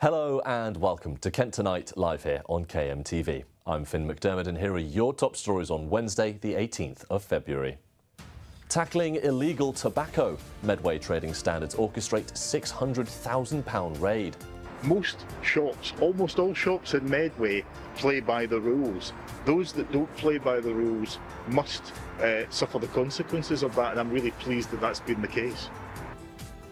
Hello and welcome to Kent Tonight, live here on KMTV. I'm Finn McDermott and here are your top stories on Wednesday, the 18th of February. Tackling illegal tobacco. Medway Trading Standards orchestrate £600,000 raid. Most shops, almost all shops in Medway, play by the rules. Those that don't play by the rules must suffer the consequences of that, and I'm really pleased that that's been the case.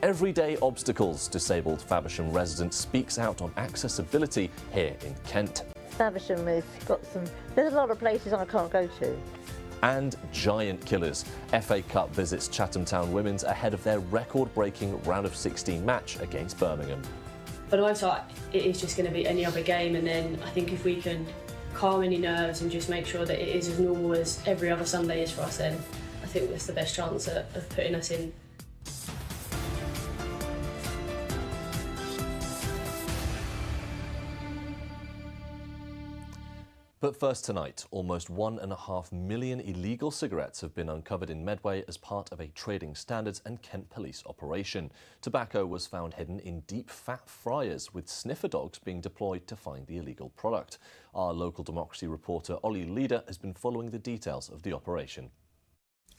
Everyday obstacles. Disabled Faversham resident speaks out on accessibility here in Kent. Faversham has got there's a lot of places I can't go to. And giant killers. FA Cup visits Chatham Town Women's ahead of their record-breaking round of 16 match against Birmingham. But I thought it is just going to be any other game, and then I think if we can calm any nerves and just make sure that it is as normal as every other Sunday is for us, then I think that's the best chance of putting us in. But first tonight, almost 1.5 million illegal cigarettes have been uncovered in Medway as part of a Trading Standards and Kent Police operation. Tobacco was found hidden in deep fat fryers, with sniffer dogs being deployed to find the illegal product. Our local democracy reporter Ollie Leader has been following the details of the operation.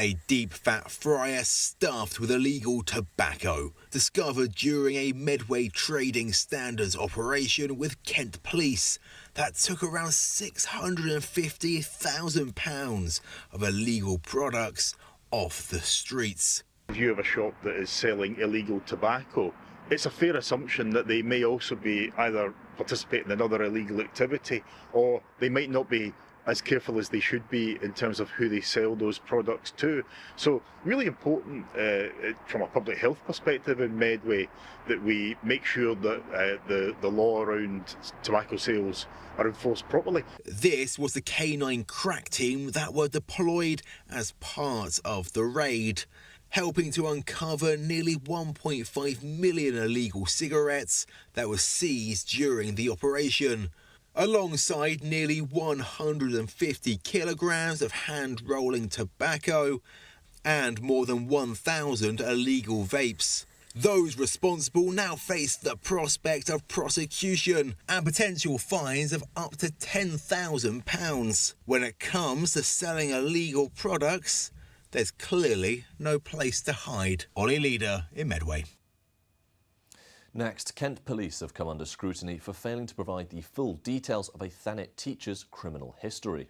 A deep fat fryer stuffed with illegal tobacco, discovered during a Medway Trading Standards operation with Kent Police that took around £650,000 of illegal products off the streets. If you have a shop that is selling illegal tobacco, it's a fair assumption that they may also be either participating in other illegal activity, or they might not be as careful as they should be in terms of who they sell those products to. So really important from a public health perspective in Medway that we make sure that the law around tobacco sales are enforced properly. This was the K9 crack team that were deployed as part of the raid, helping to uncover nearly 1.5 million illegal cigarettes that were seized during the operation, alongside nearly 150 kilograms of hand-rolling tobacco and more than 1,000 illegal vapes. Those responsible now face the prospect of prosecution and potential fines of up to £10,000. When it comes to selling illegal products, there's clearly no place to hide. Ollie Leader in Medway. Next, Kent Police have come under scrutiny for failing to provide the full details of a Thanet teacher's criminal history.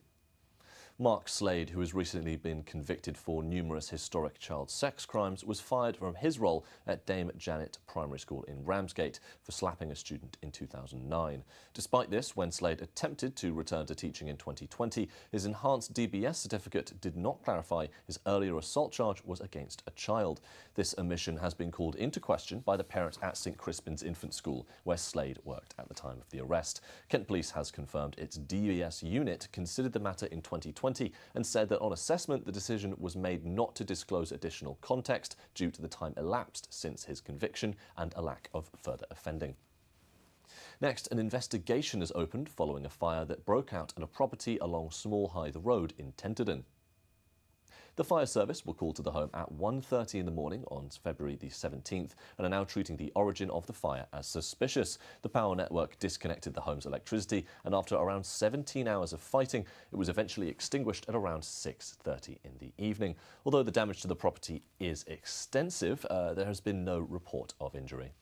Mark Slade, who has recently been convicted for numerous historic child sex crimes, was fired from his role at Dame Janet Primary School in Ramsgate for slapping a student in 2009. Despite this, when Slade attempted to return to teaching in 2020, his enhanced DBS certificate did not clarify his earlier assault charge was against a child. This omission has been called into question by the parents at St Crispin's Infant School, where Slade worked at the time of the arrest. Kent Police has confirmed its DBS unit considered the matter in 2020 and said that on assessment the decision was made not to disclose additional context due to the time elapsed since his conviction and a lack of further offending. Next, an investigation has opened following a fire that broke out at a property along Small Hythe Road in Tenterden. The fire service were called to the home at 1:30 in the morning on February the 17th and are now treating the origin of the fire as suspicious. The power network disconnected the home's electricity, and after around 17 hours of fighting, it was eventually extinguished at around 6:30 in the evening. Although the damage to the property is extensive, there has been no report of injury.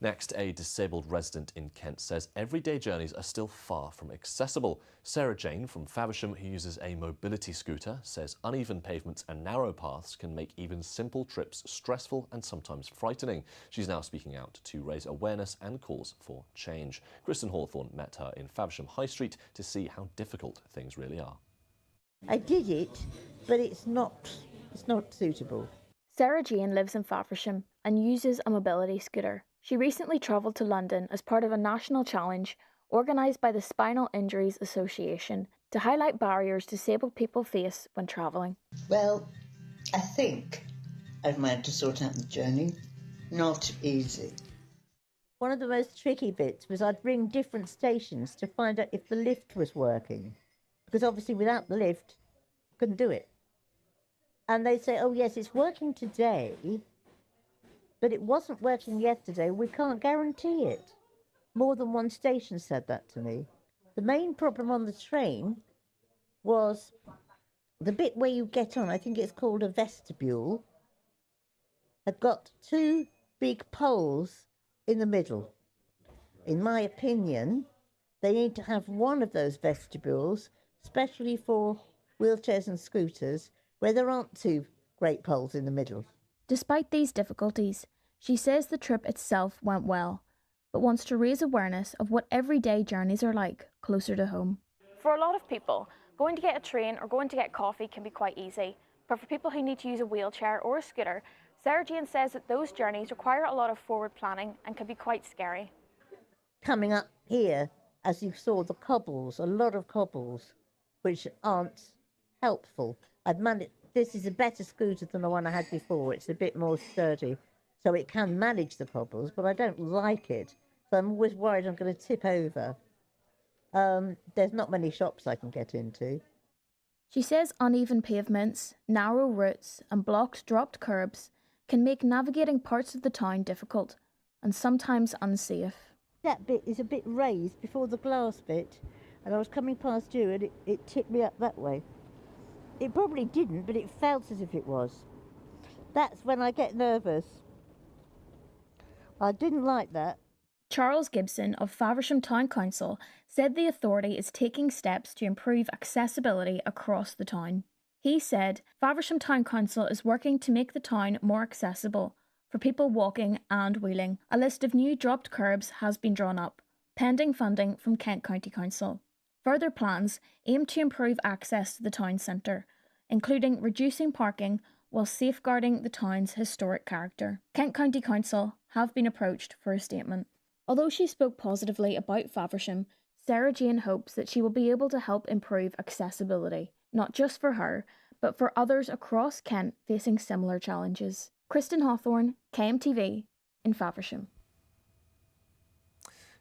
Next, a disabled resident in Kent says everyday journeys are still far from accessible. Sarah Jane from Faversham, who uses a mobility scooter, says uneven pavements and narrow paths can make even simple trips stressful and sometimes frightening. She's now speaking out to raise awareness and calls for change. Kristen Hawthorne met her in Faversham High Street to see how difficult things really are. I did it, but it's not suitable. Sarah Jane lives in Faversham and uses a mobility scooter. She recently travelled to London as part of a national challenge organised by the Spinal Injuries Association to highlight barriers disabled people face when travelling. Well, I think I've managed to sort out the journey. Not easy. One of the most tricky bits was I'd ring different stations to find out if the lift was working, because obviously without the lift, I couldn't do it. And they'd say, oh yes, it's working today, but it wasn't working yesterday. We can't guarantee it. More than one station said that to me. The main problem on the train was the bit where you get on, I think it's called a vestibule, had got two big poles in the middle. In my opinion, they need to have one of those vestibules, especially for wheelchairs and scooters, where there aren't two great poles in the middle. Despite these difficulties, she says the trip itself went well, but wants to raise awareness of what everyday journeys are like closer to home. For a lot of people, going to get a train or going to get coffee can be quite easy, but for people who need to use a wheelchair or a scooter, Sarah Jane says that those journeys require a lot of forward planning and can be quite scary. Coming up here, as you saw, the cobbles, a lot of cobbles, which aren't helpful. This is a better scooter than the one I had before. It's a bit more sturdy, so it can manage the cobbles, but I don't like it. So I'm always worried I'm going to tip over. There's not many shops I can get into. She says uneven pavements, narrow routes and blocked dropped curbs can make navigating parts of the town difficult and sometimes unsafe. That bit is a bit raised before the glass bit, and I was coming past you and it tipped me up that way. It probably didn't, but it felt as if it was. That's when I get nervous. I didn't like that. Charles Gibson of Faversham Town Council said the authority is taking steps to improve accessibility across the town. He said Faversham Town Council is working to make the town more accessible for people walking and wheeling. A list of new dropped curbs has been drawn up, pending funding from Kent County Council. Further plans aim to improve access to the town centre, including reducing parking while safeguarding the town's historic character. Kent County Council have been approached for a statement. Although she spoke positively about Faversham, Sarah Jane hopes that she will be able to help improve accessibility, not just for her, but for others across Kent facing similar challenges. Kristen Hawthorne, KMTV, in Faversham.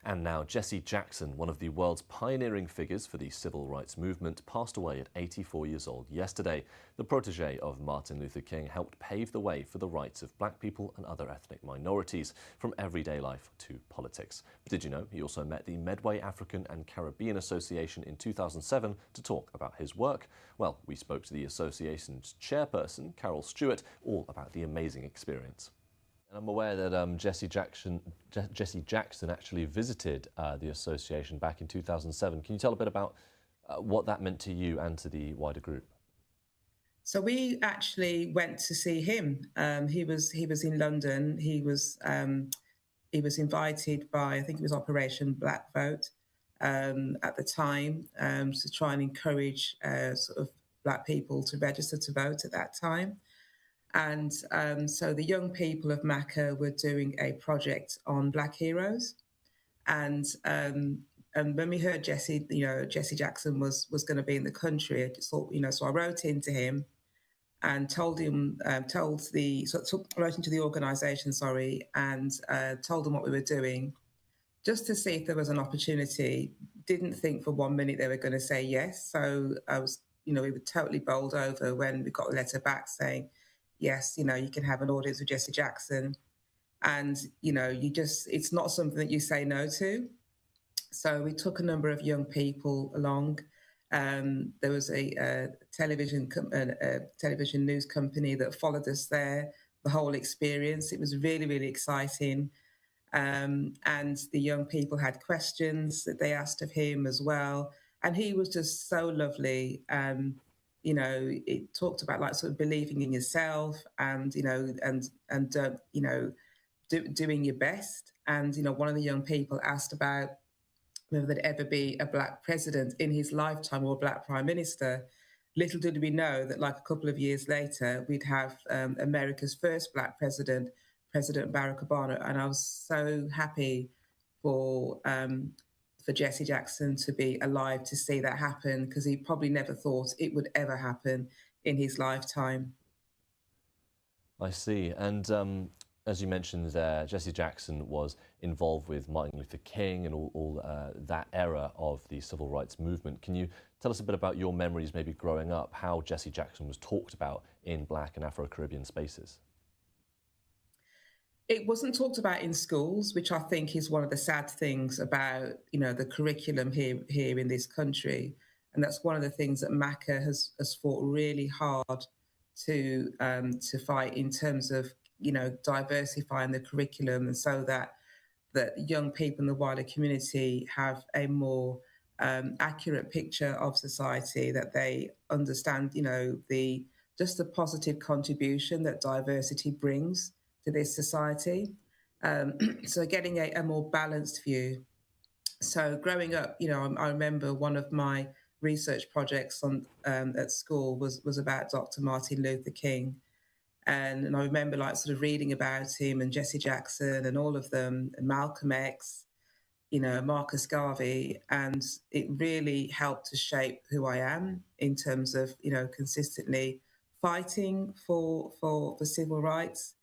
And now Jesse Jackson, one of the world's pioneering figures for the civil rights movement, passed away at 84 years old yesterday. The protege of Martin Luther King helped pave the way for the rights of black people and other ethnic minorities, from everyday life to politics. Did you know he also met the Medway African and Caribbean Association in 2007 to talk about his work? Well, we spoke to the association's chairperson, Carol Stewart, all about the amazing experience. And I'm aware that Jesse Jackson actually visited the association back in 2007. Can you tell a bit about what that meant to you and to the wider group? So we actually went to see him. He was in London. He was invited by, I think it was Operation Black Vote at the time, to try and encourage sort of black people to register to vote at that time. And so the young people of Macca were doing a project on Black heroes. And when we heard Jesse Jackson was going to be in the country, I just thought, so I wrote into him and wrote into the organisation, and told them what we were doing, just to see if there was an opportunity. Didn't think for 1 minute they were going to say yes. So I was, we were totally bowled over when we got a letter back saying, yes, you can have an audience with Jesse Jackson. And, it's not something that you say no to. So we took a number of young people along. There was a television news company that followed us there, the whole experience. It was really, really exciting. And the young people had questions that they asked of him as well. And he was just so lovely. It talked about sort of believing in yourself and, doing your best. And, one of the young people asked about whether there'd ever be a black president in his lifetime or a black prime minister. Little did we know that a couple of years later, we'd have America's first black president, President Barack Obama. And I was so happy for Jesse Jackson to be alive to see that happen, because he probably never thought it would ever happen in his lifetime. I see. And as you mentioned there, Jesse Jackson was involved with Martin Luther King and all that era of the civil rights movement. Can you tell us a bit about your memories, maybe growing up, how Jesse Jackson was talked about in Black and Afro-Caribbean spaces? It wasn't talked about in schools, which I think is one of the sad things about, the curriculum here in this country. And that's one of the things that MACA has fought really hard to fight in terms of, diversifying the curriculum, and so that young people in the wider community have a more accurate picture of society, that they understand, the positive contribution that diversity brings to this society. So getting a more balanced view. So growing up, I remember one of my research projects at school was about Dr. Martin Luther King. And I remember sort of reading about him and Jesse Jackson and all of them, and Malcolm X, Marcus Garvey, and it really helped to shape who I am in terms of, consistently fighting for civil rights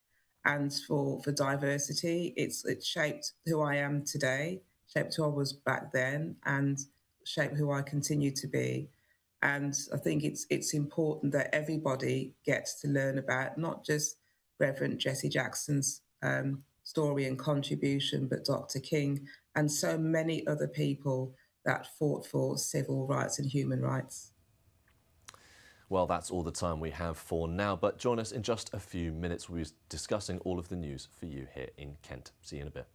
and for diversity. It shaped who I am today, shaped who I was back then, and shaped who I continue to be. And I think it's important that everybody gets to learn about not just Reverend Jesse Jackson's story and contribution, but Dr. King and so many other people that fought for civil rights and human rights. Well, that's all the time we have for now, but join us in just a few minutes. We'll be discussing all of the news for you here in Kent. See you in a bit.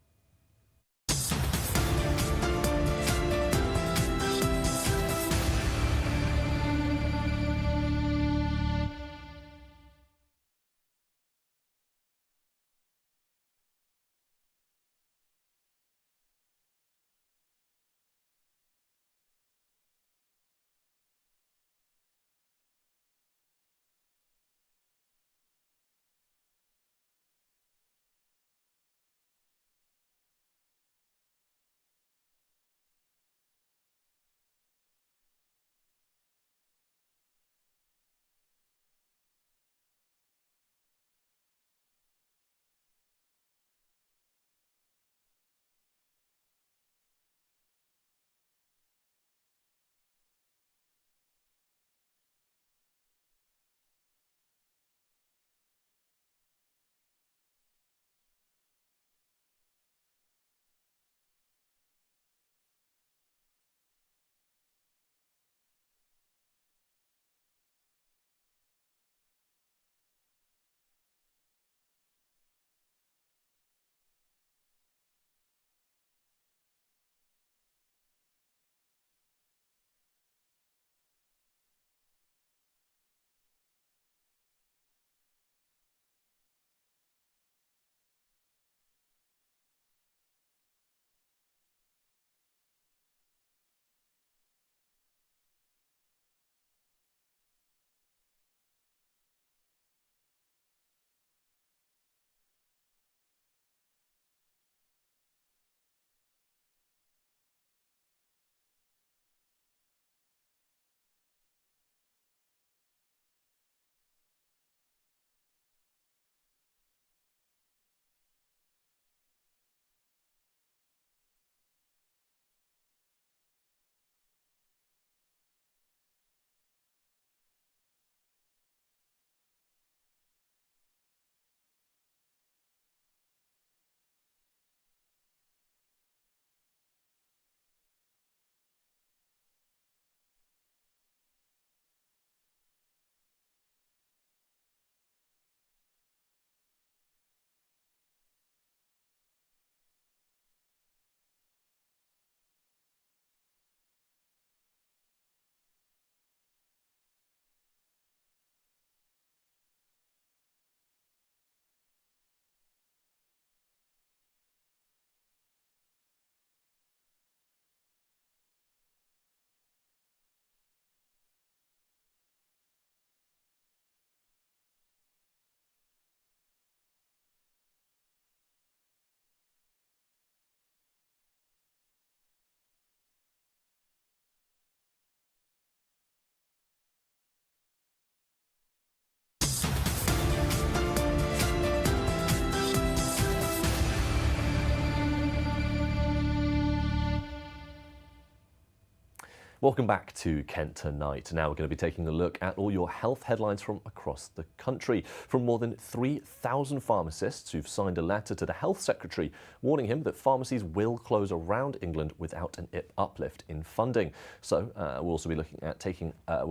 Welcome back to Kent Tonight. Now we're going to be taking a look at all your health headlines from across the country. From more than 3,000 pharmacists who've signed a letter to the Health Secretary warning him that pharmacies will close around England without an uplift in funding. So we'll also be looking at taking a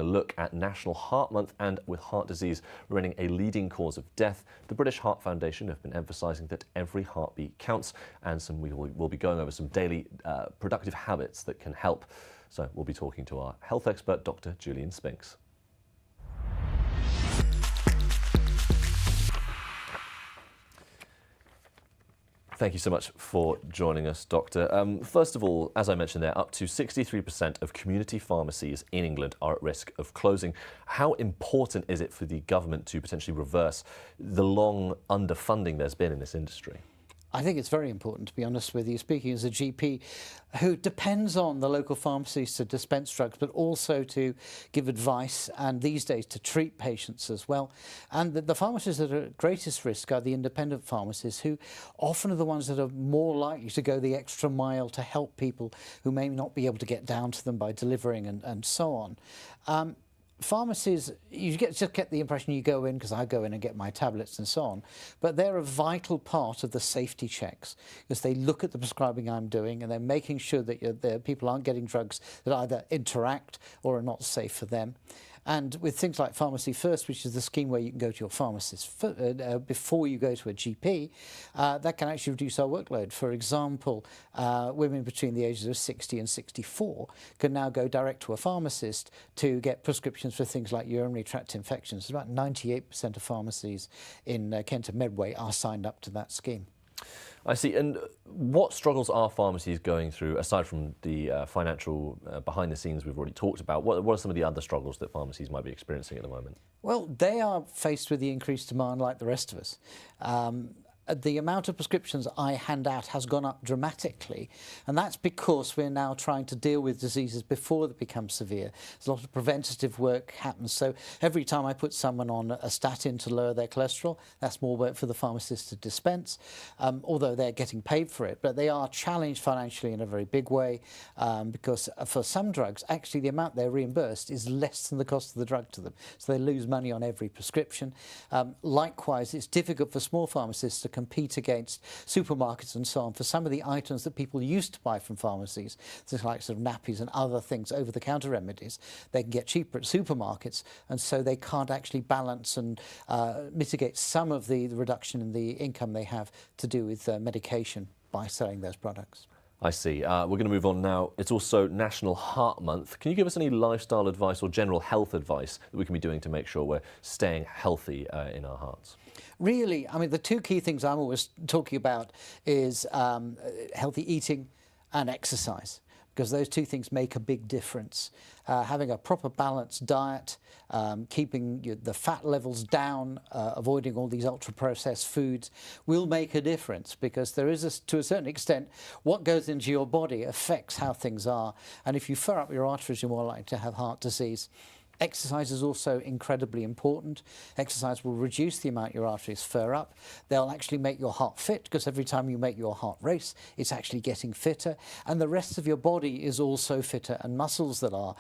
look at National Heart Month, and with heart disease remaining a leading cause of death, the British Heart Foundation have been emphasising that every heartbeat counts, and we'll be going over some daily productive habits that can help. So we'll be talking to our health expert, Dr. Julian Spinks. Thank you so much for joining us, Doctor. First of all, as I mentioned there, up to 63% of community pharmacies in England are at risk of closing. How important is it for the government to potentially reverse the long underfunding there's been in this industry? I think it's very important, to be honest with you, speaking as a GP who depends on the local pharmacies to dispense drugs, but also to give advice and these days to treat patients as well. And the pharmacists that are at greatest risk are the independent pharmacists, who often are the ones that are more likely to go the extra mile to help people who may not be able to get down to them by delivering and so on. Pharmacies, you just get the impression you go in, because I go in and get my tablets and so on, but they're a vital part of the safety checks, because they look at the prescribing I'm doing and they're making sure that the people aren't getting drugs that either interact or are not safe for them. And with things like Pharmacy First, which is the scheme where you can go to your pharmacist before you go to a GP, that can actually reduce our workload. For example, women between the ages of 60 and 64 can now go direct to a pharmacist to get prescriptions for things like urinary tract infections. About 98% of pharmacies in Kent and Medway are signed up to that scheme. I see. And what struggles are pharmacies going through, aside from the financial behind the scenes we've already talked about? What are some of the other struggles that pharmacies might be experiencing at the moment? Well, they are faced with the increased demand like the rest of us. The amount of prescriptions I hand out has gone up dramatically, and that's because we're now trying to deal with diseases before they become severe. There's a lot of preventative work happens, so every time I put someone on a statin to lower their cholesterol, that's more work for the pharmacist to dispense, although they're getting paid for it. But they are challenged financially in a very big way, because for some drugs, actually the amount they're reimbursed is less than the cost of the drug to them, so they lose money on every prescription. Likewise, it's difficult for small pharmacists to compete against supermarkets and so on for some of the items that people used to buy from pharmacies, things like sort of nappies and other things, over-the-counter remedies. They can get cheaper at supermarkets, and so they can't actually balance and mitigate some of the reduction in the income they have to do with medication by selling those products. I see. We're going to move on now. It's also National Heart Month. Can you give us any lifestyle advice or general health advice that we can be doing to make sure we're staying healthy in our hearts? Really, I mean, the two key things I'm always talking about is healthy eating and exercise, because those two things make a big difference. Having a proper balanced diet, keeping the fat levels down, avoiding all these ultra-processed foods will make a difference, because there is, to a certain extent, what goes into your body affects how things are. And if you fur up your arteries, you're more likely to have heart disease. Exercise is also incredibly important. Exercise will reduce the amount your arteries fur up. They'll actually make your heart fit, because every time you make your heart race, it's actually getting fitter. And the rest of your body is also fitter. And muscles that are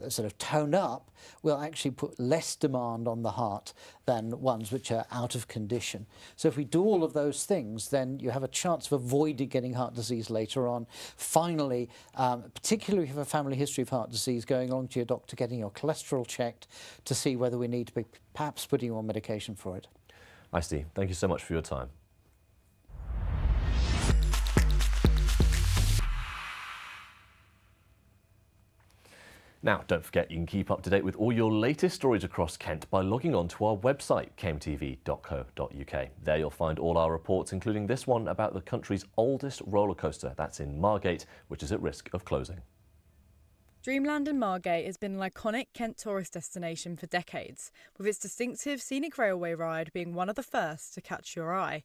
sort of toned up will actually put less demand on the heart than ones which are out of condition. So if we do all of those things, then you have a chance of avoiding getting heart disease later on. Finally, particularly if you have a family history of heart disease, going along to your doctor, getting your cholesterol checked to see whether we need to be perhaps putting you on medication for it. I see. Thank you so much for your time. Now, don't forget you can keep up to date with all your latest stories across Kent by logging on to our website, kmtv.co.uk. There you'll find all our reports, including this one about the country's oldest roller coaster. That's in Margate, which is at risk of closing. Dreamland in Margate has been an iconic Kent tourist destination for decades, with its distinctive scenic railway ride being one of the first to catch your eye.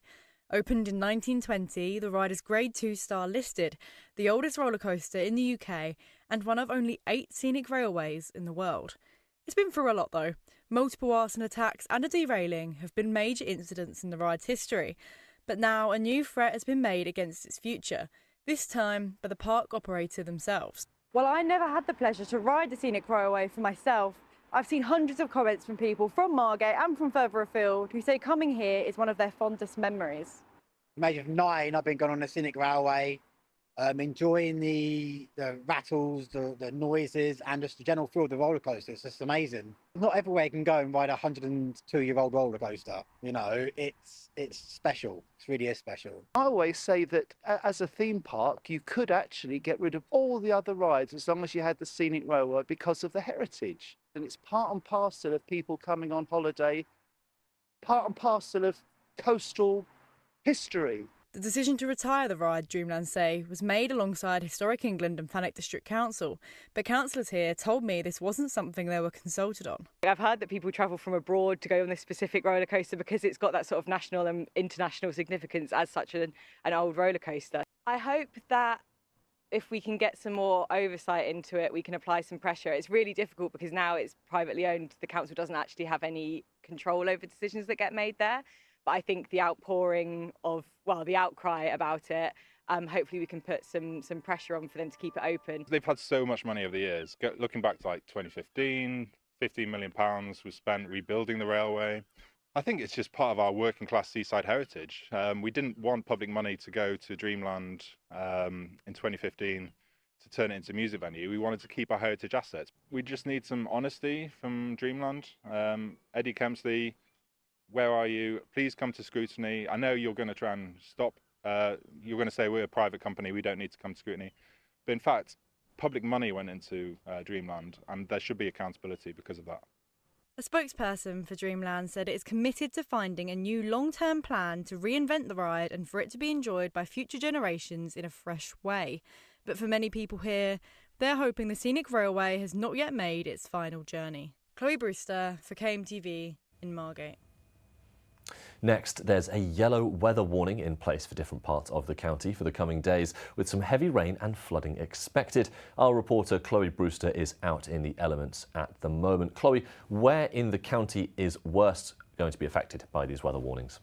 Opened in 1920, the ride is Grade 2 star listed, the oldest roller coaster in the UK and one of only 8 scenic railways in the world. It's been through a lot though. Multiple arson attacks and a derailing have been major incidents in the ride's history, but now a new threat has been made against its future, this time by the park operator themselves. While I never had the pleasure to ride the scenic railway for myself, I've seen hundreds of comments from people from Margate and from further afield who say coming here is one of their fondest memories. From the age of 9, I've been going on the scenic railway, enjoying the rattles, the noises, and just the general feel of the roller coaster. It's just amazing. Not everywhere you can go and ride a 102-year-old roller coaster. You know, it's special. It really is special. I always say that as a theme park, you could actually get rid of all the other rides as long as you had the scenic railway because of the heritage. And it's part and parcel of people coming on holiday, part and parcel of coastal history. The decision to retire the ride, Dreamland say, was made alongside Historic England and Thanet District Council, but councillors here told me this wasn't something they were consulted on. I've heard that people travel from abroad to go on this specific roller coaster because it's got that sort of national and international significance as such an old roller coaster. I hope that if we can get some more oversight into it, we can apply some pressure. It's really difficult because now it's privately owned. The council doesn't actually have any control over decisions that get made there. But I think the outpouring of, well, the outcry about it, hopefully we can put some pressure on for them to keep it open. They've had so much money over the years. Looking back to like 2015, £15 million was spent rebuilding the railway. I think it's just part of our working class seaside heritage. We didn't want public money to go to Dreamland in 2015 to turn it into a music venue. We wanted to keep our heritage assets. We just need some honesty from Dreamland. Eddie Kemsley, where are you? Please come to scrutiny. I know you're going to try and stop. You're going to say we're a private company, we don't need to come to scrutiny. But in fact, public money went into Dreamland, and there should be accountability because of that. A spokesperson for Dreamland said it is committed to finding a new long-term plan to reinvent the ride and for it to be enjoyed by future generations in a fresh way. But for many people here, they're hoping the scenic railway has not yet made its final journey. Chloe Brewster for KMTV in Margate. Next, there's a yellow weather warning in place for different parts of the county for the coming days, with some heavy rain and flooding expected. Our reporter Chloe Brewster is out in the elements at the moment. Chloe, where in the county is worst going to be affected by these weather warnings?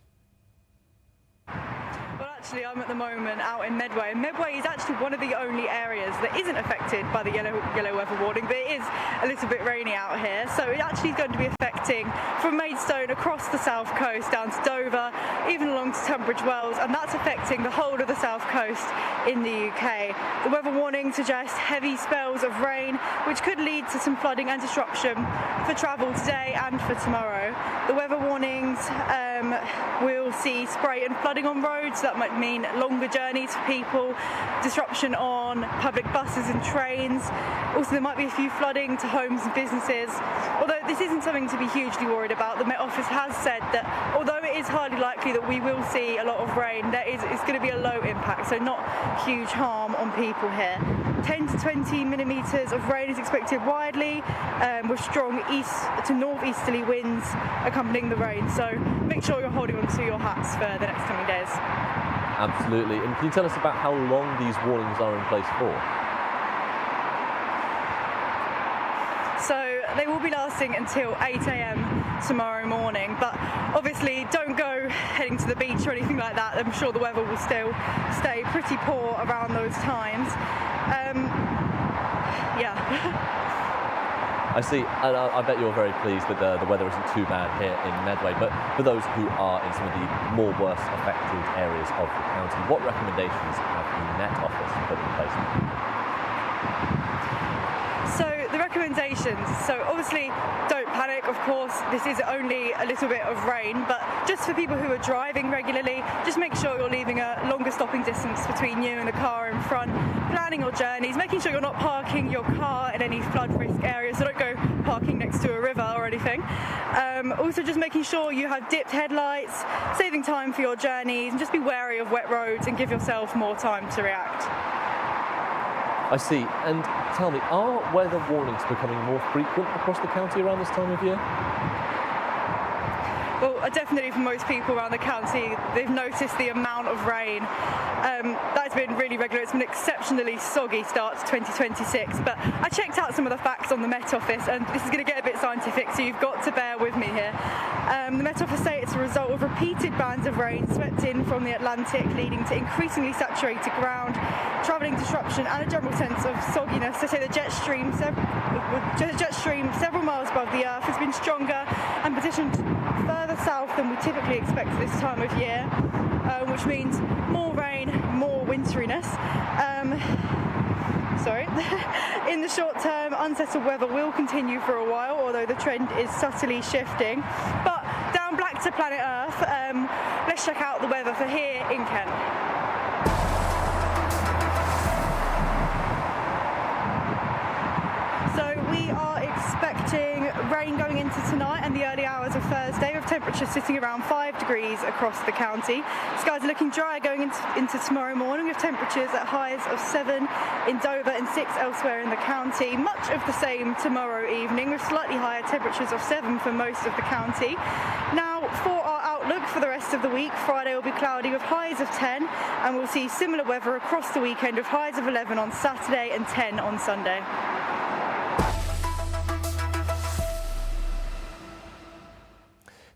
Well, actually, I'm at the moment out in Medway. And Medway is actually one of the only areas that isn't affected by the yellow weather warning, but it is a little bit rainy out here. So it actually is going to be affecting from Maidstone across the south coast down to Dover, even along to Tunbridge Wells, and that's affecting the whole of the south coast in the UK. The weather warning suggests heavy spells of rain, which could lead to some flooding and disruption for travel today and for tomorrow. The weather warnings will see spray and flooding on roads. That might mean longer journeys for people, disruption on public buses and trains. Also, there might be a few flooding to homes and businesses. Although this isn't something to be hugely worried about, the Met Office has said that although it is highly likely that we will see a lot of rain, it's going to be a low impact, so not huge harm on people here. 10 to 20 millimetres of rain is expected widely, with strong east to northeasterly winds accompanying the rain. So make sure you're holding on to your hats for the next coming days. Absolutely. And can you tell us about how long these warnings are in place for? So they will be lasting until 8 AM tomorrow morning, but obviously don't go heading to the beach or anything like that. I'm sure the weather will still stay pretty poor around those times. Yeah. I see, and I bet you're very pleased that the weather isn't too bad here in Medway, but for those who are in some of the more worse affected areas of the county, what recommendations have the Met Office put in place? So the recommendations, so obviously don't panic, of course, this is only a little bit of rain, but just for people who are driving regularly, just make sure you're leaving a longer stopping distance between you and the car in front, planning your journeys, making sure you're not parking your car in any flood risk areas, so don't go parking next to a river or anything. Also just making sure you have dipped headlights, saving time for your journeys, and just be wary of wet roads and give yourself more time to react. I see. And tell me, are weather warnings becoming more frequent across the county around this time of year? Well, definitely for most people around the county, they've noticed the amount of rain. That's has been really regular. It's been an exceptionally soggy start to 2026, but I checked out some of the facts on the Met Office, and this is going to get a bit scientific, so you've got to bear with me here. The Met Office say it's a result of repeated bands of rain swept in from the Atlantic, leading to increasingly saturated ground, travelling disruption and a general sense of sogginess. They say the jet stream several miles above the Earth has been stronger and positioned further south than we typically expect at this time of year, which means more rain, more winteriness. In the short term, unsettled weather will continue for a while, although the trend is subtly shifting. But down back to planet Earth, let's check out the weather for here in Kent. So we are expecting rain going into tonight and the early hours of Thursday, with temperatures sitting around 5 degrees across the county. Skies are looking dry going into tomorrow morning, with temperatures at highs of 7 in Dover and 6 elsewhere in the county. Much of the same tomorrow evening, with slightly higher temperatures of 7 for most of the county. Now, for our outlook for the rest of the week, Friday will be cloudy with highs of 10, and we'll see similar weather across the weekend with highs of 11 on Saturday and 10 on Sunday.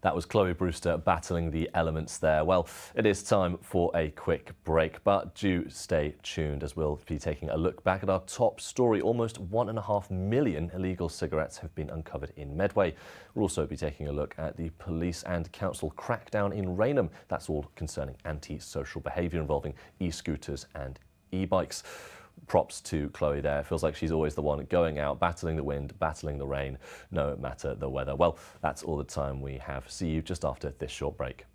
That was Chloe Brewster battling the elements there. Well, it is time for a quick break, but do stay tuned as we'll be taking a look back at our top story. Almost 1.5 million illegal cigarettes have been uncovered in Medway. We'll also be taking a look at the police and council crackdown in Rainham. That's all concerning anti-social behaviour involving e-scooters and e-bikes. Props to Chloe there. It feels like she's always the one going out, battling the wind, battling the rain, no matter the weather. Well, that's all the time we have. See you just after this short break.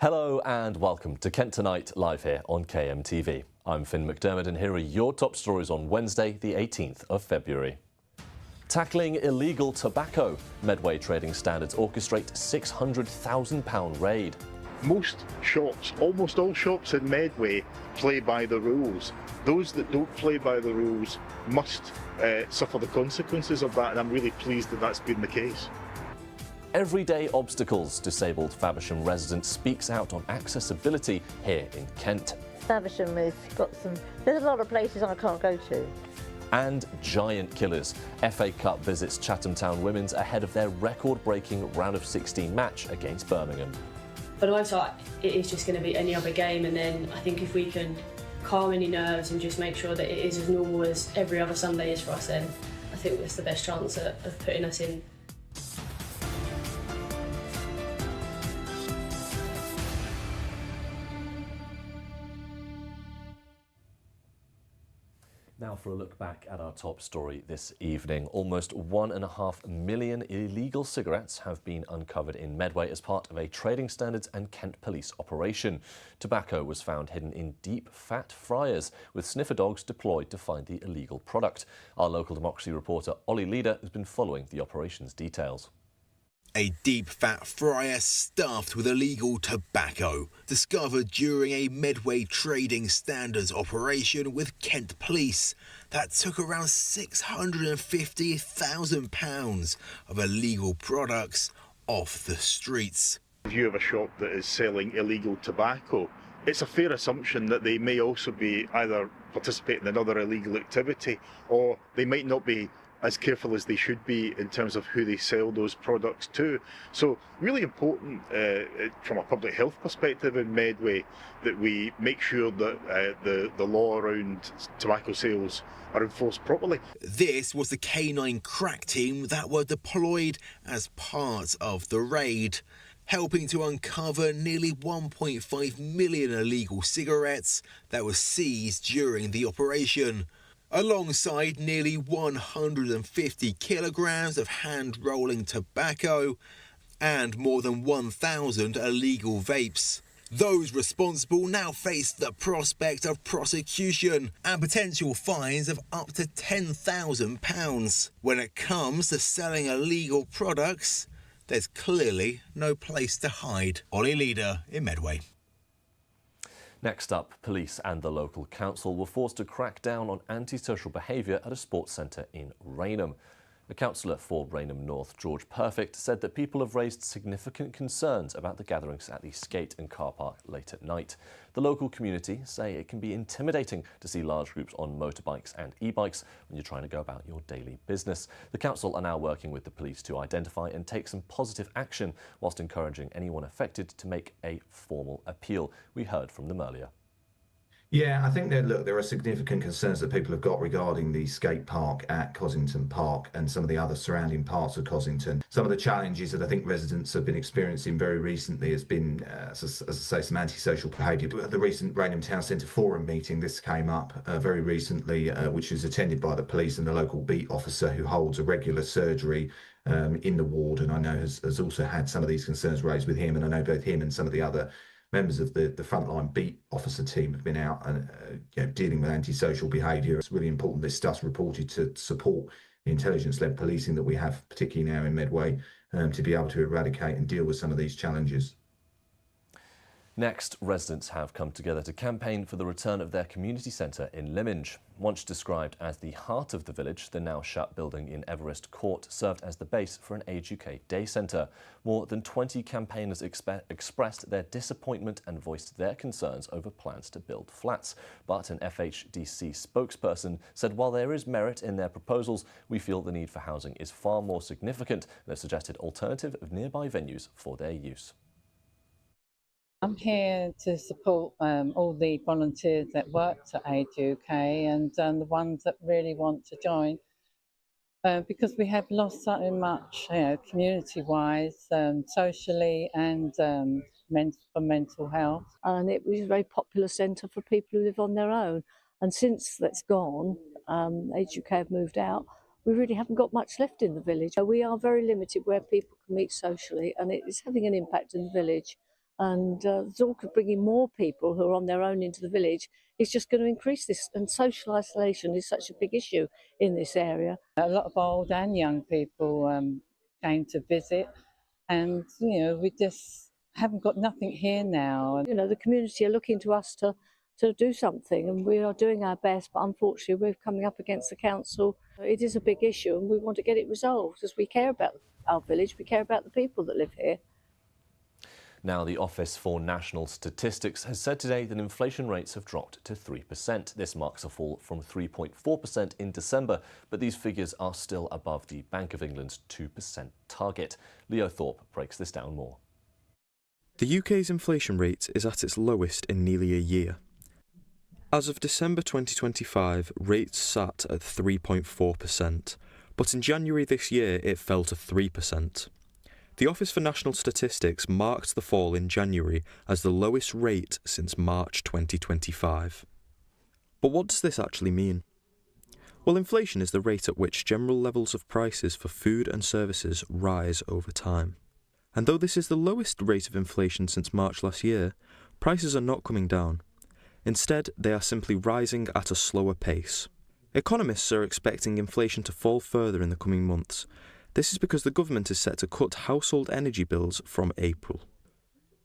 Hello and welcome to Kent Tonight, live here on KMTV. I'm Finn McDermott and here are your top stories on Wednesday, the 18th of February. Tackling illegal tobacco. Medway Trading Standards orchestrate £600,000 raid. Most shops, almost all shops in Medway, play by the rules. Those that don't play by the rules must suffer the consequences of that, and I'm really pleased that that's been the case. Everyday obstacles. Disabled Faversham resident speaks out on accessibility here in Kent. Faversham has got there's a lot of places I can't go to. And giant killers. FA Cup visits Chatham Town Women's ahead of their record-breaking round of 16 match against Birmingham. For the most part, it is just going to be any other game, and then I think if we can calm any nerves and just make sure that it is as normal as every other Sunday is for us, then I think that's the best chance of putting us in. Now for a look back at our top story this evening. Almost 1.5 million illegal cigarettes have been uncovered in Medway as part of a Trading Standards and Kent Police operation. Tobacco was found hidden in deep fat fryers, with sniffer dogs deployed to find the illegal product. Our local democracy reporter Ollie Leader has been following the operation's details. A deep fat fryer stuffed with illegal tobacco, discovered during a Medway Trading Standards operation with Kent Police that took around £650,000 of illegal products off the streets. If you have a shop that is selling illegal tobacco, it's a fair assumption that they may also be either participating in other illegal activity, or they might not be as careful as they should be in terms of who they sell those products to. So really important from a public health perspective in Medway that we make sure that the law around tobacco sales are enforced properly. This was the K9 crack team that were deployed as part of the raid, helping to uncover nearly 1.5 million illegal cigarettes that were seized during the operation, alongside nearly 150 kilograms of hand-rolling tobacco and more than 1,000 illegal vapes. Those responsible now face the prospect of prosecution and potential fines of up to £10,000. When it comes to selling illegal products, there's clearly no place to hide. Ollie Leader in Medway. Next up, police and the local council were forced to crack down on antisocial behaviour at a sports centre in Rainham. The councillor for Rainham North, George Perfect, said that people have raised significant concerns about the gatherings at the skate and car park late at night. The local community say it can be intimidating to see large groups on motorbikes and e-bikes when you're trying to go about your daily business. The council are now working with the police to identify and take some positive action, whilst encouraging anyone affected to make a formal appeal. We heard from them earlier. Yeah, I think there are significant concerns that people have got regarding the skate park at Cossington Park and some of the other surrounding parts of Cossington. Some of the challenges that I think residents have been experiencing very recently has been, as I say, some antisocial behaviour. At the recent Rainham Town Centre Forum meeting, this came up very recently, which was attended by the police and the local beat officer who holds a regular surgery in the ward, and I know has also had some of these concerns raised with him, and I know both him and some of the other members of the frontline beat officer team have been out and dealing with antisocial behaviour. It's really important this stuff's reported to support the intelligence-led policing that we have, particularly now in Medway, to be able to eradicate and deal with some of these challenges. Next, residents have come together to campaign for the return of their community centre in Lyminge. Once described as the heart of the village, the now shut building in Everest Court served as the base for an Age UK day centre. More than 20 campaigners expressed their disappointment and voiced their concerns over plans to build flats. But an FHDC spokesperson said while there is merit in their proposals, we feel the need for housing is far more significant, and have suggested alternative of nearby venues for their use. I'm here to support all the volunteers that worked at Age UK and the ones that really want to join because we have lost so much, community-wise, socially and for mental health. And it was a very popular centre for people who live on their own. And since that's gone, Age UK have moved out, we really haven't got much left in the village. We are very limited where people can meet socially, and it is having an impact in the village. And Zorka bringing more people who are on their own into the village is just going to increase this. And social isolation is such a big issue in this area. A lot of old and young people came to visit, and we just haven't got nothing here now. The community are looking to us to do something, and we are doing our best, but unfortunately we're coming up against the council. It is a big issue and we want to get it resolved because we care about our village, we care about the people that live here. Now, the Office for National Statistics has said today that inflation rates have dropped to 3%. This marks a fall from 3.4% in December, but these figures are still above the Bank of England's 2% target. Leo Thorpe breaks this down more. The UK's inflation rate is at its lowest in nearly a year. As of December 2025, rates sat at 3.4%, but in January this year it fell to 3%. The Office for National Statistics marked the fall in January as the lowest rate since March 2025. But what does this actually mean? Well, inflation is the rate at which general levels of prices for food and services rise over time. And though this is the lowest rate of inflation since March last year, prices are not coming down. Instead, they are simply rising at a slower pace. Economists are expecting inflation to fall further in the coming months. This is because the government is set to cut household energy bills from April.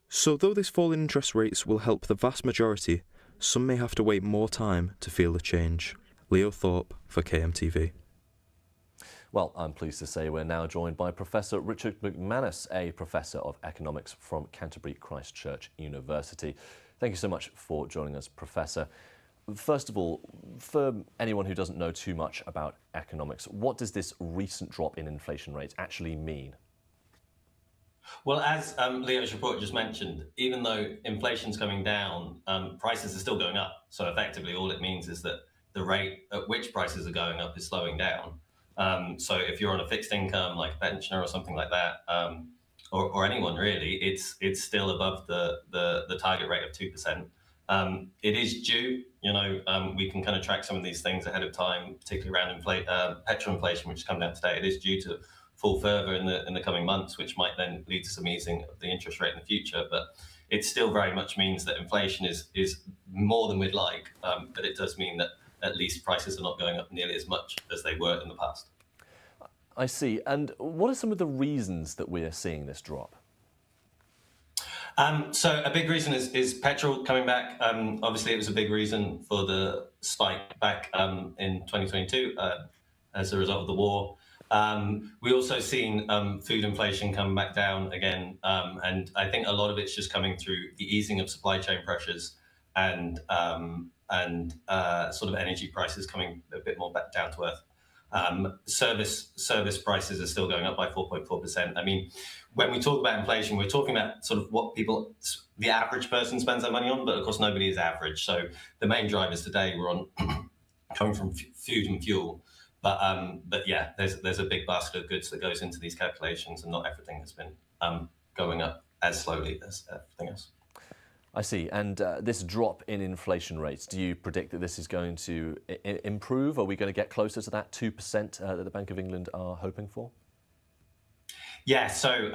So though this fall in interest rates will help the vast majority, some may have to wait more time to feel the change. Leo Thorpe for KMTV. Well, I'm pleased to say we're now joined by Professor Richard McManus, a Professor of Economics from Canterbury Christ Church University. Thank you so much for joining us, Professor. First of all, for anyone who doesn't know too much about economics, what does this recent drop in inflation rates actually mean? Well, as Leo's report just mentioned, even though inflation's coming down, prices are still going up. So effectively, all it means is that the rate at which prices are going up is slowing down. So if you're on a fixed income, like a pensioner or something like that, or anyone really, it's still above the target rate of 2%. It is due, we can kind of track some of these things ahead of time, particularly around petrol inflation, which has come down today. It is due to fall further in the coming months, which might then lead to some easing of the interest rate in the future. But it still very much means that inflation is more than we'd like, but it does mean that at least prices are not going up nearly as much as they were in the past. I see. And what are some of the reasons that we're seeing this drop? So a big reason is petrol coming back. Obviously, it was a big reason for the spike back in 2022 as a result of the war. We also seen food inflation come back down again. And I think a lot of it's just coming through the easing of supply chain pressures and sort of energy prices coming a bit more back down to earth. Service prices are still going up by 4.4%. I mean, when we talk about inflation, we're talking about sort of what the average person spends their money on, but of course nobody is average. So the main drivers today were on coming from food and fuel. But yeah, there's a big basket of goods that goes into these calculations, and not everything has been going up as slowly as everything else. I see. And this drop in inflation rates, do you predict that this is going to improve? Are we going to get closer to that 2% that the Bank of England are hoping for? Yeah, so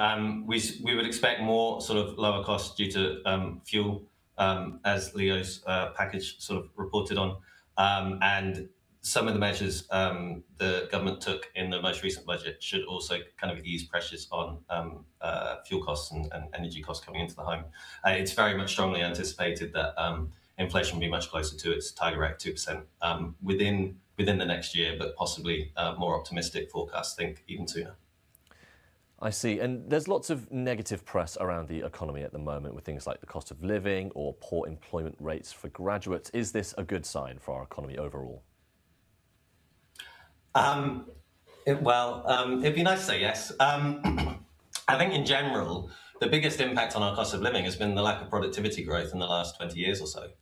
we would expect more sort of lower costs due to fuel, as Leo's package sort of reported on. And some of the measures the government took in the most recent budget should also kind of ease pressures on fuel costs and energy costs coming into the home. It's very much strongly anticipated that inflation will be much closer to its target rate, 2%, within the next year, but possibly more optimistic forecasts think even sooner. I see. And there's lots of negative press around the economy at the moment with things like the cost of living or poor employment rates for graduates. Is this a good sign for our economy overall? It'd be nice to say yes. I think in general, the biggest impact on our cost of living has been the lack of productivity growth in the last 20 years or so.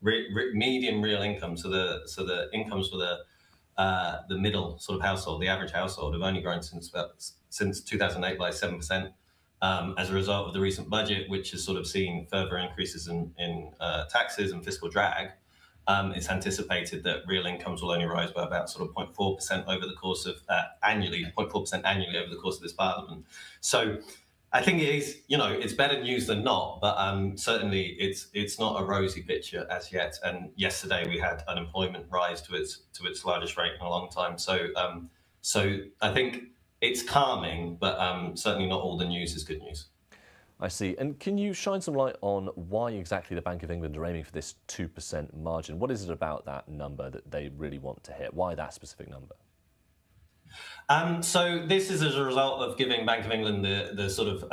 Median real income, so the incomes for the middle sort of household, the average household, have only grown since 2008 by 7%. As a result of the recent budget, which has sort of seen further increases in taxes and fiscal drag. It's anticipated that real incomes will only rise by about sort of 0.4% over the course of 0.4% annually over the course of this parliament. So I think it is, it's better news than not, but certainly it's not a rosy picture as yet. And yesterday we had unemployment rise to its largest rate in a long time. So I think it's calming, but certainly not all the news is good news. I see. And can you shine some light on why exactly the Bank of England are aiming for this 2% margin? What is it about that number that they really want to hit? Why that specific number? So this is as a result of giving Bank of England the sort of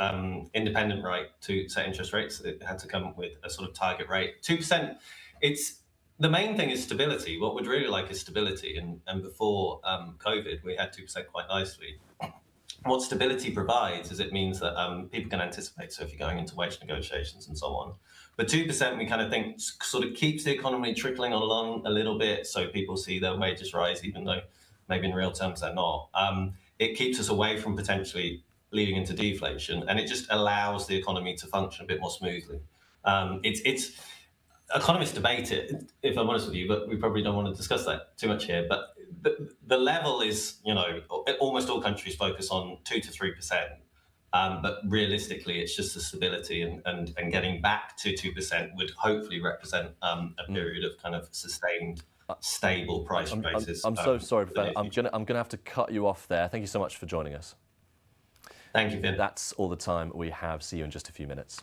independent right to set interest rates. It had to come with a sort of target rate. 2%, the main thing is stability. What we'd really like is stability. And before COVID, we had 2% quite nicely. What stability provides is it means that people can anticipate. So if you're going into wage negotiations and so on. But 2% we kind of think sort of keeps the economy trickling along a little bit. So people see their wages rise, even though maybe in real terms they're not. It keeps us away from potentially leading into deflation, and it just allows the economy to function a bit more smoothly. It's economists debate it, if I'm honest with you, but we probably don't want to discuss that too much here. But the level is, almost all countries focus on 2 to 3%. But realistically, it's just the stability and getting back to 2% would hopefully represent a period of kind of sustained, stable price rises. I'm so sorry, Ben. I'm gonna have to cut you off there. Thank you so much for joining us. Thank you, Vin. That's all the time we have. See you in just a few minutes.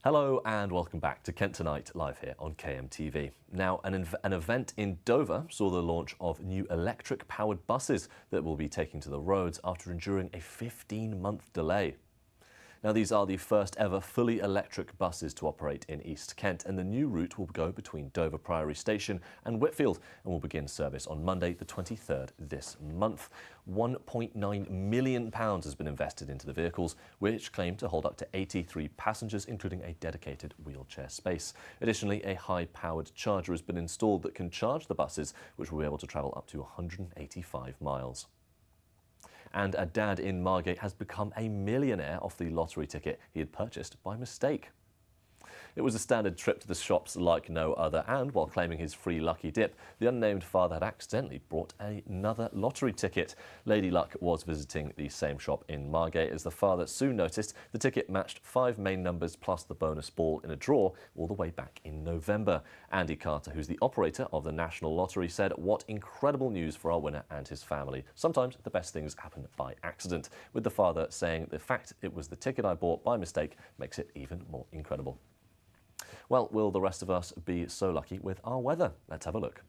Hello and welcome back to Kent Tonight, live here on KMTV. Now, an event in Dover saw the launch of new electric-powered buses that will be taking to the roads after enduring a 15-month delay. Now, these are the first ever fully electric buses to operate in East Kent, and the new route will go between Dover Priory Station and Whitfield and will begin service on Monday, the 23rd this month. £1.9 million has been invested into the vehicles, which claim to hold up to 83 passengers, including a dedicated wheelchair space. Additionally, a high-powered charger has been installed that can charge the buses, which will be able to travel up to 185 miles. And a dad in Margate has become a millionaire off the lottery ticket he had purchased by mistake. It was a standard trip to the shops like no other, and while claiming his free lucky dip, the unnamed father had accidentally bought another lottery ticket. Lady Luck was visiting the same shop in Margate as the father soon noticed the ticket matched 5 main numbers plus the bonus ball in a draw all the way back in November. Andy Carter, who's the operator of the National Lottery, said, "What incredible news for our winner and his family. Sometimes the best things happen by accident," with the father saying, "The fact it was the ticket I bought by mistake makes it even more incredible." Well, will the rest of us be so lucky with our weather? Let's have a look.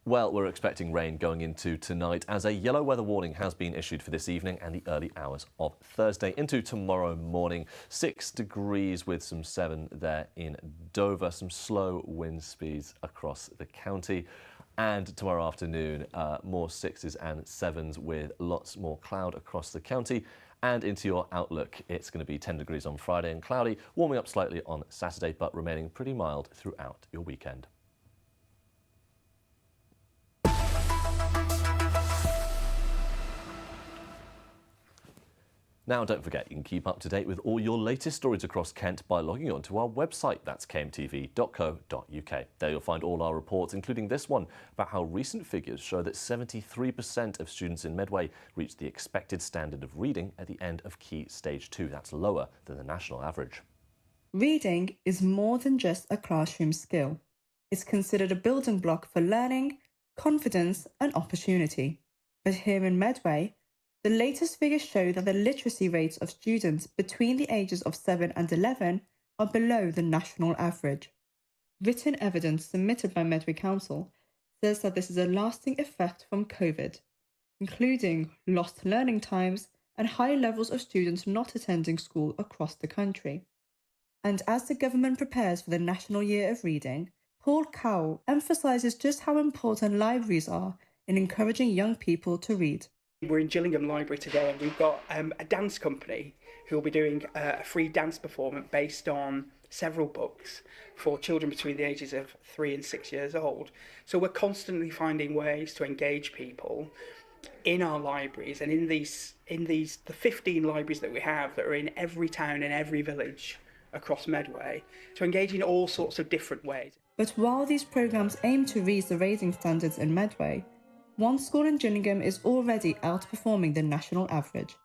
Well, we're expecting rain going into tonight as a yellow weather warning has been issued for this evening and the early hours of Thursday into tomorrow morning. 6 degrees with some 7 there in Dover, some slow wind speeds across the county. And tomorrow afternoon, more 6s and 7s with lots more cloud across the county. And into your outlook, it's going to be 10 degrees on Friday and cloudy, warming up slightly on Saturday, but remaining pretty mild throughout your weekend. Now, don't forget, you can keep up to date with all your latest stories across Kent by logging on to our website. That's kmtv.co.uk. There you'll find all our reports, including this one, about how recent figures show that 73% of students in Medway reached the expected standard of reading at the end of Key Stage 2. That's lower than the national average. Reading is more than just a classroom skill. It's considered a building block for learning, confidence and opportunity. But here in Medway, the latest figures show that the literacy rates of students between the ages of 7 and 11 are below the national average. Written evidence submitted by Medway Council says that this is a lasting effect from COVID, including lost learning times and high levels of students not attending school across the country. And as the government prepares for the National Year of Reading, Paul Cowell emphasises just how important libraries are in encouraging young people to read. We're in Gillingham Library today and we've got a dance company who will be doing a free dance performance based on several books for children between the ages of 3 and 6 years old. So we're constantly finding ways to engage people in our libraries and in the 15 libraries that we have that are in every town and every village across Medway, to engage in all sorts of different ways. But while these programmes aim to raise the rating standards in Medway, one school in Gillingham is already outperforming the national average.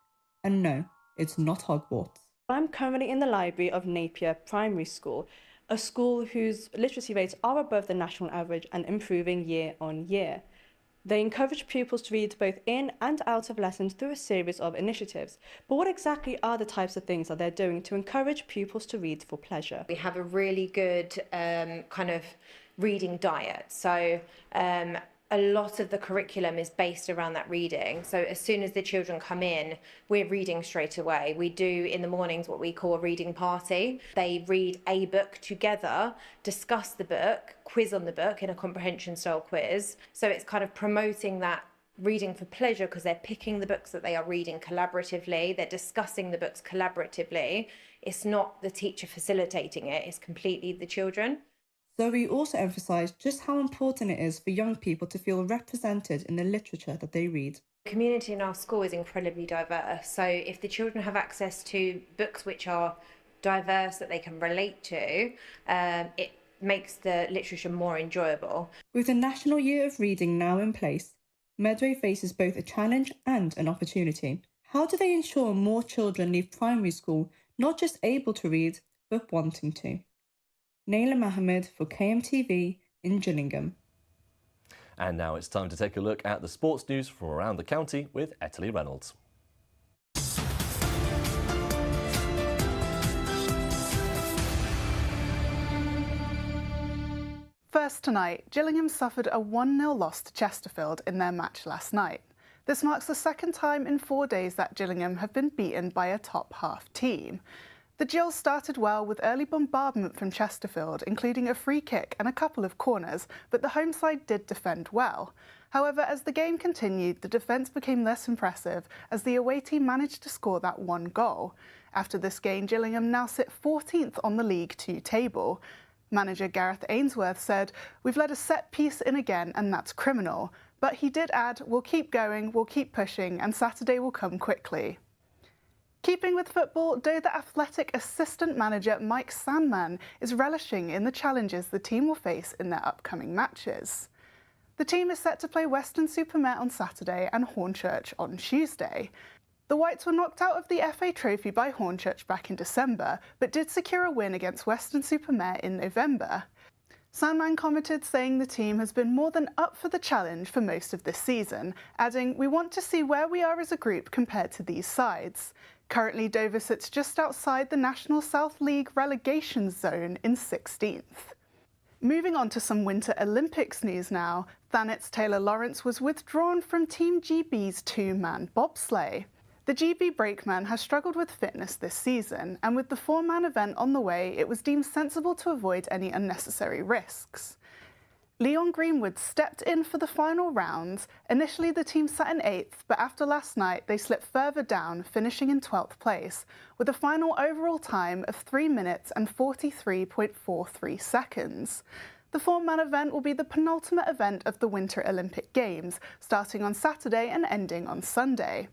And no, it's not Hogwarts. I'm currently in the library of Napier Primary School, a school whose literacy rates are above the national average and improving year on year. They encourage pupils to read both in and out of lessons through a series of initiatives. But what exactly are the types of things that they're doing to encourage pupils to read for pleasure? We have a really good kind of reading diet. So a lot of the curriculum is based around that reading. So as soon as the children come in, we're reading straight away. We do in the mornings what we call a reading party. They read a book together, discuss the book, quiz on the book in a comprehension style quiz. So it's kind of promoting that reading for pleasure because they're picking the books that they are reading collaboratively. They're discussing the books collaboratively. It's not the teacher facilitating it, it's completely the children. Zoe also emphasised just how important it is for young people to feel represented in the literature that they read. The community in our school is incredibly diverse, so if the children have access to books which are diverse that they can relate to, it makes the literature more enjoyable. With the National Year of Reading now in place, Medway faces both a challenge and an opportunity. How do they ensure more children leave primary school not just able to read, but wanting to? Naila Mohammed for KMTV in Gillingham. And now it's time to take a look at the sports news from around the county with Etalie Reynolds. First tonight, Gillingham suffered a 1-0 loss to Chesterfield in their match last night. This marks the second time in 4 days that Gillingham have been beaten by a top-half team. The Gills started well with early bombardment from Chesterfield, including a free kick and a couple of corners, but the home side did defend well. However, as the game continued, the defence became less impressive as the away team managed to score that one goal. After this game, Gillingham now sit 14th on the League 2 table. Manager Gareth Ainsworth said, "We've let a set piece in again and that's criminal." But he did add, "We'll keep going, we'll keep pushing and Saturday will come quickly." Keeping with football, Dover Athletic assistant manager Mike Sandman is relishing in the challenges the team will face in their upcoming matches. The team is set to play Weston-super-Mare on Saturday and Hornchurch on Tuesday. The Whites were knocked out of the FA Trophy by Hornchurch back in December, but did secure a win against Weston-super-Mare in November. Sandman commented, saying the team has been more than up for the challenge for most of this season, adding, "We want to see where we are as a group compared to these sides." Currently, Dover sits just outside the National South League relegation zone in 16th. Moving on to some Winter Olympics news now, Thanet's Taylor Lawrence was withdrawn from Team GB's 2-man bobsleigh. The GB brakeman has struggled with fitness this season, and with the 4-man event on the way, it was deemed sensible to avoid any unnecessary risks. Leon Greenwood stepped in for the final rounds. Initially, the team sat in 8th, but after last night, they slipped further down, finishing in 12th place, with a final overall time of 3 minutes and 43.43 seconds. The 4-man event will be the penultimate event of the Winter Olympic Games, starting on Saturday and ending on Sunday.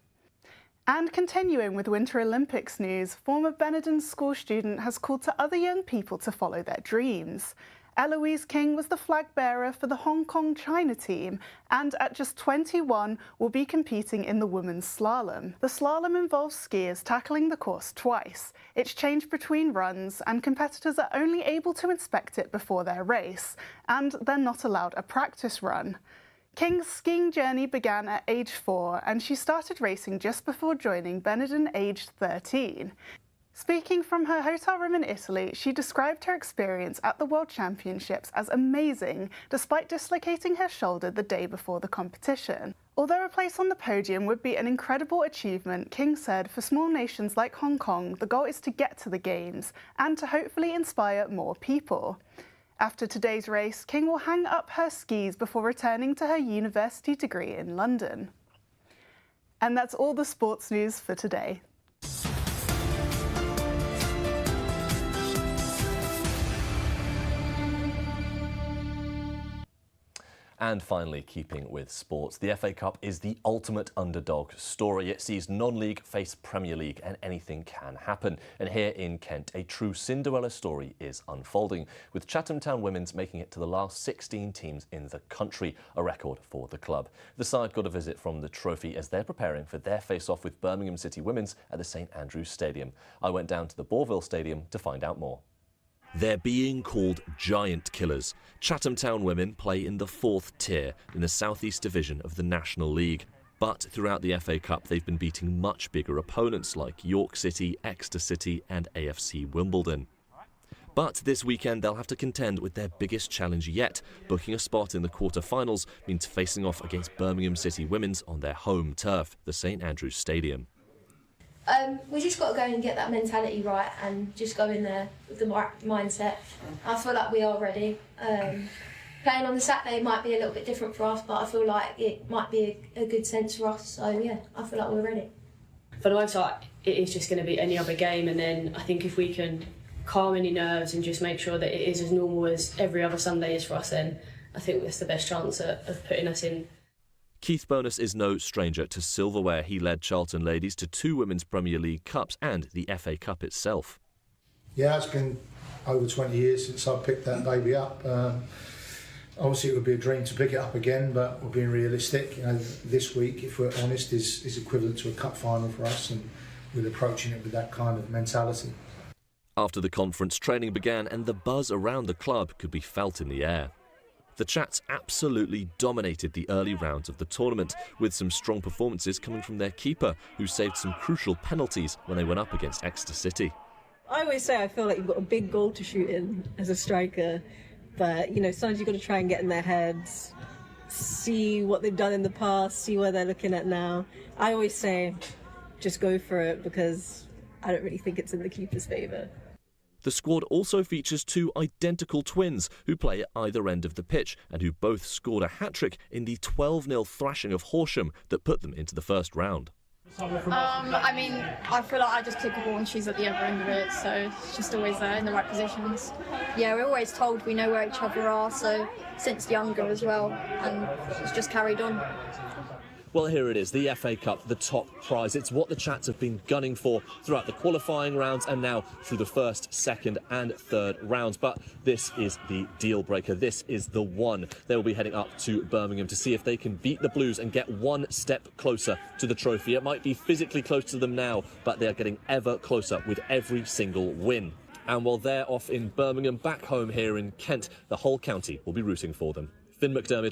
And continuing with Winter Olympics news, former Benedon school student has called to other young people to follow their dreams. Eloise King was the flag bearer for the Hong Kong-China team and at just 21 will be competing in the women's slalom. The slalom involves skiers tackling the course twice. It's changed between runs and competitors are only able to inspect it before their race, and they're not allowed a practice run. King's skiing journey began at age 4 and she started racing just before joining Benedon aged 13. Speaking from her hotel room in Italy, she described her experience at the World Championships as amazing, despite dislocating her shoulder the day before the competition. Although a place on the podium would be an incredible achievement, King said for small nations like Hong Kong, the goal is to get to the Games and to hopefully inspire more people. After today's race, King will hang up her skis before returning to her university degree in London. And that's all the sports news for today. And finally, keeping with sports, the FA Cup is the ultimate underdog story. It sees non-league face Premier League and anything can happen. And here in Kent, a true Cinderella story is unfolding, with Chatham Town Women's making it to the last 16 teams in the country, a record for the club. The side got a visit from the trophy as they're preparing for their face-off with Birmingham City Women's at the St Andrews Stadium. I went down to the Bourville Stadium to find out more. They're being called giant killers. Chatham Town Women play in the 4th tier in the South East Division of the National League. But throughout the FA Cup, they've been beating much bigger opponents like York City, Exeter City and AFC Wimbledon. But this weekend, they'll have to contend with their biggest challenge yet. Booking a spot in the quarter-finals means facing off against Birmingham City Women's on their home turf, the St Andrews Stadium. We just got to go and get that mentality right and just go in there with the right mindset. I feel like we are ready. Playing on the Saturday might be a little bit different for us, but I feel like it might be a good sense for us. So yeah, I feel like we're ready. For the most part, it is just going to be any other game, and then I think if we can calm any nerves and just make sure that it is as normal as every other Sunday is for us, then I think that's the best chance of putting us in. Keith Bonus is no stranger to silverware. He led Charlton Ladies to 2 Women's Premier League Cups and the FA Cup itself. Yeah, it's been over 20 years since I picked that baby up. Obviously it would be a dream to pick it up again, but we're being realistic. You know, this week, if we're honest, is equivalent to a cup final for us, and we're approaching it with that kind of mentality. After the conference, training began and the buzz around the club could be felt in the air. The Chats absolutely dominated the early rounds of the tournament, with some strong performances coming from their keeper, who saved some crucial penalties when they went up against Exeter City. I always say I feel like you've got a big goal to shoot in as a striker, But, you know, sometimes you've got to try and get in their heads, see what they've done in the past, see where they're looking at now. I always say, just go for it, because I don't really think it's in the keeper's favour. The squad also features two identical twins who play at either end of the pitch and who both scored a hat-trick in the 12-0 thrashing of Horsham that put them into the first round. I mean, I feel like I just kick a ball and she's at the other end of it, so it's just always there in the right positions. Yeah, we're always told we know where each other are, so since younger as well, and it's just carried on. Well, here it is, the FA Cup, the top prize. It's what the Chats have been gunning for throughout the qualifying rounds and now through the first, second and third rounds. But this is the deal breaker. This is the one. They will be heading up to Birmingham to see if they can beat the Blues and get one step closer to the trophy. It might be physically close to them now, but they are getting ever closer with every single win. And while they're off in Birmingham, back home here in Kent, the whole county will be rooting for them. Finn McDermott.